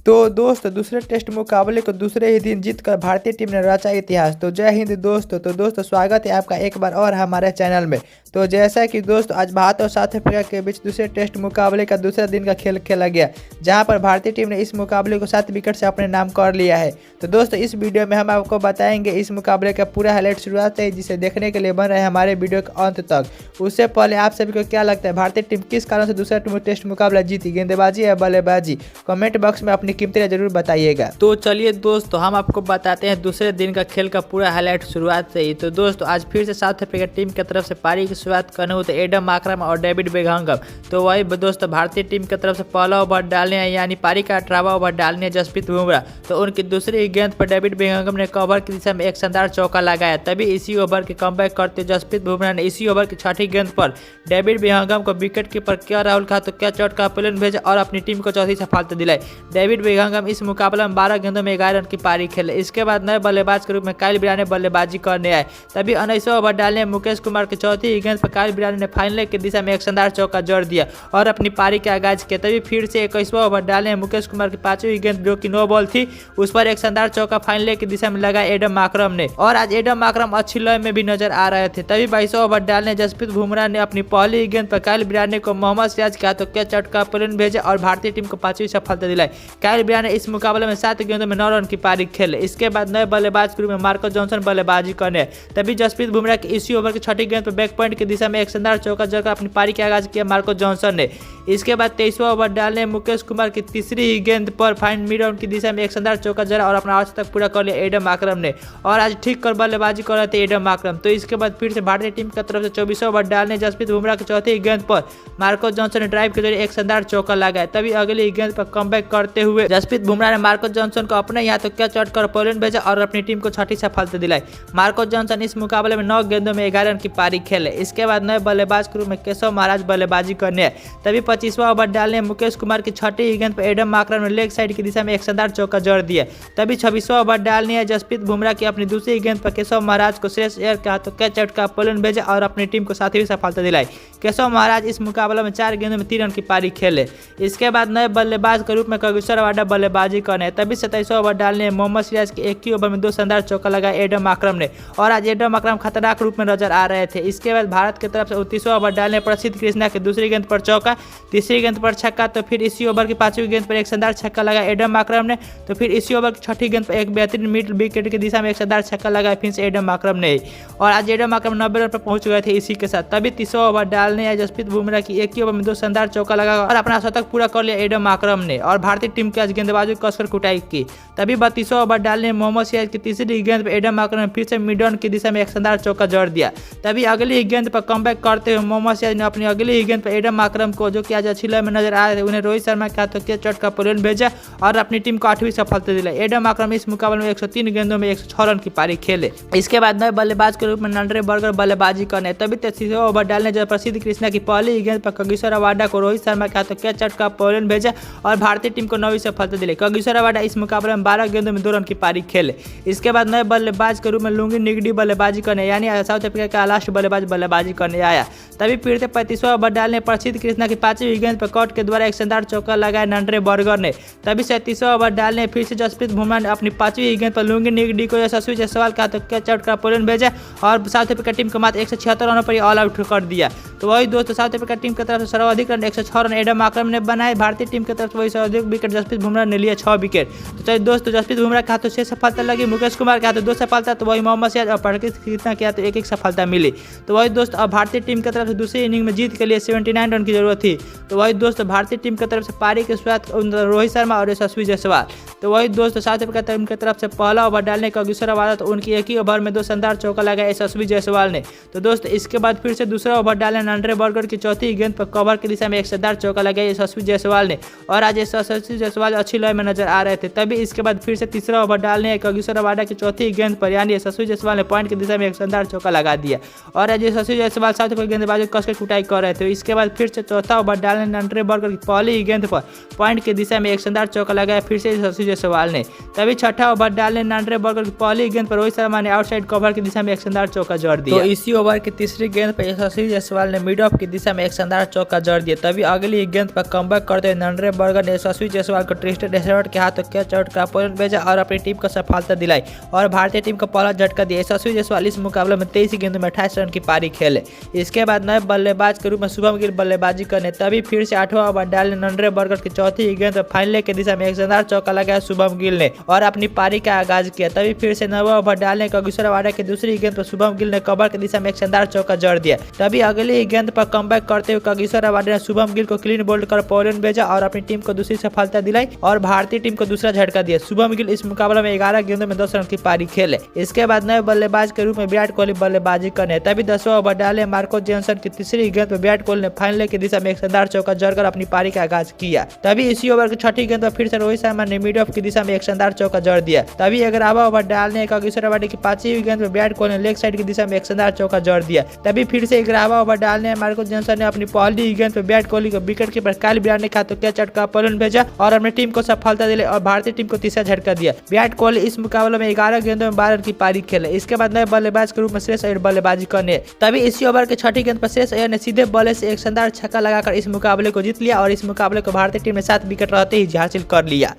तो दोस्तों दूसरे टेस्ट मुकाबले को दूसरे ही दिन जीतकर भारतीय टीम ने रचा इतिहास। तो जय हिंद दोस्तों। तो दोस्तों स्वागत है आपका एक बार और हमारे चैनल में। तो जैसा कि दोस्तों आज भारत और साउथ अफ्रीका के बीच दूसरे टेस्ट मुकाबले का दूसरे दिन का खेल खेला गया, जहां पर भारतीय टीम ने इस मुकाबले को 7 विकेट से अपने नाम कर लिया है। तो दोस्तों इस वीडियो में हम आपको बताएंगे इस मुकाबले का पूरा हाईलाइट शुरुआत से, जिसे देखने के लिए बन रहे हमारे वीडियो के अंत तक। उससे पहले आप सभी को क्या लगता है भारतीय टीम किस कारण से दूसरा टेस्ट मुकाबला जीती, गेंदबाजी या बल्लेबाजी? कमेंट बॉक्स में अपनी कीमती राय जरूर बताइएगा। तो चलिए दोस्तों हम आपको बताते हैं दूसरे दिन का खेल का पूरा हाईलाइट शुरुआत से ही। तो दोस्तों आज फिर से साउथ अफ्रीका टीम की तरफ से पारी की शुरुआत करने होते एडम मार्करम और डेविड बेघंगम। तो वही दोस्तों भारतीय टीम की तरफ से पहला ओवर डालने हैं, यानी पारी का 18वां ओवर डालने हैं जसप्रीत बुमराह। तो उनकी दूसरी गेंद पर डेविड बेघंगम ने कवर की दिशा में एक शानदार चौका लगाया। तभी इसी ओवर के कमबैक करते जसप्रीत बुमराह ने इसी ओवर की छठी गेंद पर डेविड बेघंगम को विकेट कीपर क्या राहुल का तो क्या चोट का पेलन भेजा और अपनी टीम को चौथी सफलता दिलाई। डेविड बेघंगम इस मुकाबले में 12 गेंदों में 11 रन की पारी खेले। इसके बाद नए बल्लेबाज के रूप में काइल बिराने बल्लेबाजी करने आए। तभी 19वां ओवर डालने मुकेश कुमार की चौथी गेंद पर काइल बिराने ने फाइनल की दिशा में एक शानदार चौका जोड़ दिया और अपनी पारी का आगाज किया। तभी फिर से 21वां ओवर डालने मुकेश कुमार की 5वीं गेंद जो कि नो बॉल थी, उस पर एक शानदार चौका फाइनल की दिशा में लगा एडम मार्करम ने। और आज एडम मार्करम अच्छी लय में भी नजर आ रहे थे। तभी 22वां ओवर डालने जसप्रीत बुमराह ने अपनी पहली गेंद पर काइल बिराने को मोहम्मद सिराज का तो क्या चोट का पेलन भेजा और भारतीय टीम को 5वीं सफलता दिलाई। काइल बिराने इस मुकाबले में 7 गेंदों में 9 रन की पारी खेले। इसके बाद नए बल्लेबाज के रूप में मार्को जॉनसन बल्लेबाजी करने। तभी जसप्रीत बुमराह की इसी ओवर की छठी गेंद पर बैक पॉइंट की दिशा में एक शानदार चौका जगह अपनी पारी का आगाज किया मार्को जॉनसन ने। इसके बाद 23वां ओवर डालने मुकेश कुमार की तीसरी ही गेंद पर फाइन मिड ऑन की दिशा में एक शानदार चौका जरा और अपना अर्थ तक पूरा कर लिया एडम मार्करम ने। और आज ठीक कर बल्लेबाजी कर रहे थे एडम मार्करम। तो इसके बाद फिर से भारतीय टीम की तरफ से 24वां ओवर डालने जसप्रीत बुमराह की चौथी गेंद पर मार्को जॉनसन ने ड्राइव के जरिए एक शानदार चौका लगाया। तभी अगली गेंद पर कमबैक करते हुए जसप्रीत बुमराह ने मार्को जॉनसन को अपने यहाँ तो क्या चोट कर पेलन भेजा और अपनी टीम को छठी सफलता दिलाई। मार्को जॉनसन इस मुकाबले में 9 गेंदों में 11 रन की पारी खेले। इसके बाद नए बल्लेबाज के रूप में केशव महाराज बल्लेबाजी करने हैं। तभी 25वां ओवर डालने मुकेश कुमार की छठी गेंद पर एडम मार्करम ने लेग साइड की दिशा में एक शानदार चौका जोड़ दिया। तभी 26वां ओवर डालने है जसप्रीत बुमराह की अपनी दूसरी गेंद पर केशव महाराज को श्रेष्ठ एयर का तो क्या चोट का पेलन भेजा और अपनी टीम को 7वीं सफलता दिलाई। केशव महाराज इस मुकाबले में 4 गेंदों में 3 रन की पारी खेले। इसके बाद नए बल्लेबाज के रूप में कगिसो रबाडा बल्लेबाजी करने। तभी 27वां ओवर डालने मोहम्मद सिराज के एक ही ओवर में 2 शानदार चौका लगाया एडम मार्करम ने। और आज एडम मार्करम खतरनाक रूप में नजर आ रहे थे। इसके बाद भारत की तरफ से 29वां ओवर डालने प्रसिद्ध कृष्णा की दूसरी गेंद पर चौका, तीसरी गेंद पर छक्का। तो फिर इसी ओवर की 5वीं गेंद पर एक शानदार छक्का लगाया एडम मार्करम ने। तो फिर इसी ओवर की छठी गेंद पर एक बेहतरीन मिड विकेट की दिशा में एक शानदार छक्का लगाया फिर से एडम मार्करम ने। और आज एडम मार्करम 90 रन पर पहुंच गए थे इसी के साथ। तभी 30वां ओवर डालने जसप्रीत बुमराह की एक ही ओवर में 2 शानदार चौका लगा और अपना शतक पूरा कर लिया एडम मार्करम ने। और भारतीय टीम के आज गेंदबाजों को कसकर कुटाई की। तभी 32वां ओवर डालने मोहम्मद सिराज की तीसरी गेंद पर एडम मार्करम ने फिर से मिड ऑन की दिशा में एक शानदार चौका जोड़ दिया। तभी अगली ही गेंद पर कमबैक करते हुए मोहम्मद सिराज ने अपनी अगली ही गेंद पर एडम मार्करम को, जो कि आज अच्छी लय में नजर आ रहे थे, उन्हें रोहित शर्मा के हाथों के चोट का पेलन भेजा और अपनी टीम को 8वीं सफलता दिलाई। एडम मार्करम इस मुकाबले में 103 गेंदों में 106 रन की पारी खेले। इसके बाद नए बल्लेबाज के रूप में नंड्रे बर्गर बल्लेबाजी करने। तभी 33वां ओवर डालने जब प्रसिद्ध कृष्णा की पहली गेंद पर कगिसो रबाडा को रोहित शर्मा के हाथों के चोट का पेलन भेजा और भारतीय टीम को 9वीं सफलता दिलाई। कगिसो रबाडा इस मुकाबले में 12 गेंदों में 2 रन की पारी खेले। इसके बाद नए बल्लेबाज के रूप में लुंगी निगडी बल्लेबाजी करने, यानी साउथ अफ्रीका का लास्ट बल्लेबाज बल्लेबाजी करने आया। तभी फिर से 35वां ओवर डालने प्रसिद्ध कृष्णा की 5वीं गेंद पर कट के द्वारा एक शानदार चौका लगाया नंड्रे बर्गर ने। तभी 37वां ओवर डालने फिर से जसप्रीत बुमराह ने अपनी 5वीं गेंद पर लुंगी निगडी को यशस्वी जायसवाल का तो क्या चोट का पेलन भेजा और साउथ अफ्रीका टीम को मात्र 176 रनों पर ऑल आउट कर दिया। तो वही दोस्तों साउथ अफ्रीका टीम की तरफ से सर्वाधिक रन 106 रन एडम मार्करम ने बनाए। भारतीय टीम की तरफ से वही सर्वाधिक विकेट जसप्रीत बुमराह ने लिया 6 विकेट। तो चलिए दोस्तों जसप्रीत बुमराह के हाथों 6 सफलता लगी, मुकेश कुमार के हाथों 2 सफलता, तो वही मोहम्मद सिराज और प्रसिद्ध कृष्णा के हाथों 1-1 सफलता मिली। तो वही दोस्तों अब भारतीय टीम की तरफ से दूसरी इनिंग में जीत के लिए 79 रन की जरूरत थी। तो वही दोस्तों भारतीय टीम की तरफ से पारी के शुरुआत रोहित शर्मा और यशस्वी जायसवाल। तो वही दोस्तों साउथ अफ्रीका टीम की तरफ से पहला ओवर डालने का कगिसो रबाडा, तो उनकी एक ही ओवर में 2 शानदार चौका लगाया यशस्वी जायसवाल ने। तो दोस्तों इसके बाद फिर से दूसरा ओवर डालने नंड्रे बर्गर की चौथी गेंद पर कवर की दिशा में एक शानदार चौका लगाया यशस्वी जायसवाल ने। और आज यशस्वी जायसवाल अच्छी लय में नजर आ रहे थे। तभी इसके बाद फिर से तीसरा ओवर डालने कगिसो रबाडा की चौथी गेंद पर यानी यशस्वी जायसवाल ने पॉइंट की दिशा में एक शानदार चौका लगा दिया। और आज यशस्वी जायसवाल साउथ अफ्रीका गेंदबाजों को कसकर कुटाई कर रहे थे। इसके बाद फिर से चौथा ओवर डालने नंड्रे बर्गर की पहली गेंद पर पॉइंट की दिशा में एक शानदार चौका लगाया फिर से यशस्वी जायसवाल ने। तभी छठा ओवर डालने नंड्रे बर्गर की पहली गेंद पर रोहित शर्मा ने आउटसाइड कवर की दिशा में एक शानदार चौका जोड़ दिया। तो इसी ओवर की तीसरी गेंद पर यशस्वी जायसवाल ने ने मिड ऑफ की दिशा में एक शानदार चौका जड़ दिया। तभी अगली गेंद पर कमबैक करते हुए नरेंद्र बर्गर ने यशस्वी जायसवाल को ट्रिस्टन डेसवर्ट के हाथों कैच आउट का पॉइंट भेजा और अपनी टीम को सफलता दिलाई और भारतीय टीम को पहला झटका दिया। यशस्वी जायसवाल इस मुकाबले में 23 गेंदों में 28 रन की पारी खेले। इसके बाद नए बल्लेबाज के रूप में शुभम गिल बल्लेबाजी करने तभी फिर से 8वां ओवर डालने नरेंद्र बर्गर की चौथी गेंद पर फाइनल की दिशा में एक शानदार चौका लगाया शुभम गिल ने और अपनी पारी का आगाज किया। तभी फिर से 9वां ओवर डालने कागिसोरन रबाडा की दूसरी गेंद पर शुभम गिल ने कवर की दिशा में एक शानदार चौका जड़ दिया। तभी अगली गेंद पर कमबैक करते हुए कागिसोरन रबाडा ने शुभम गिल को क्लीन बोल्ड कर पॉइंट भेजा और अपनी टीम को दूसरी सफलता दिलाई और भारतीय टीम को दूसरा झटका दिया। शुभम गिल इस मुकाबले में 11 गेंदों में 10 रन की पारी खेले। इसके बाद नए बल्लेबाज के रूप में विराट कोहली बल्लेबाजी करने तभी 10वां ओवर डाले मार्को जॉनसन की तीसरी गेंद पर विराट कोहली ने फाइनल की दिशा में एक शानदार चौका जड़कर अपनी पारी का आगाज किया। तभी इसी ओवर की छठी गेंद पर फिर से रोहित शर्मा ने मिड ऑफ की दिशा में एक शानदार चौका जड़ दिया। तभी 11वां ओवर डालने कागिसोरन रबाडा की 5वीं गेंद पर विराट कोहली ने लेग साइड की दिशा में एक शानदार चौका जड़ दिया। तभी फिर से 11वां ओवर डालने मार्को जॉनसन ने अपनी पहली गेंद पर विराट कोहली को विकेट कीपर काइल ब्रायन ने हाथों कैच आउट का पॉइंट भेजा और अपनी टीम को सफलता दिलाई और भारतीय टीम को तीसरा झटका दिया। विराट कोहली इस मुकाबले में 11 गेंदों में 12 रन की पारी खेले। इसके बाद नए बल्लेबाज के रूप में श्रेयस अय्यर बल्लेबाजी करने तभी इसी ओवर के छठी गेंद पर श्रेयस अय्यर ने सीधे बल्ले से एक शानदार छक्का लगाकर इस मुकाबले को जीत लिया और इस मुकाबले को भारतीय टीम ने 7 विकेट रहते ही हासिल कर लिया।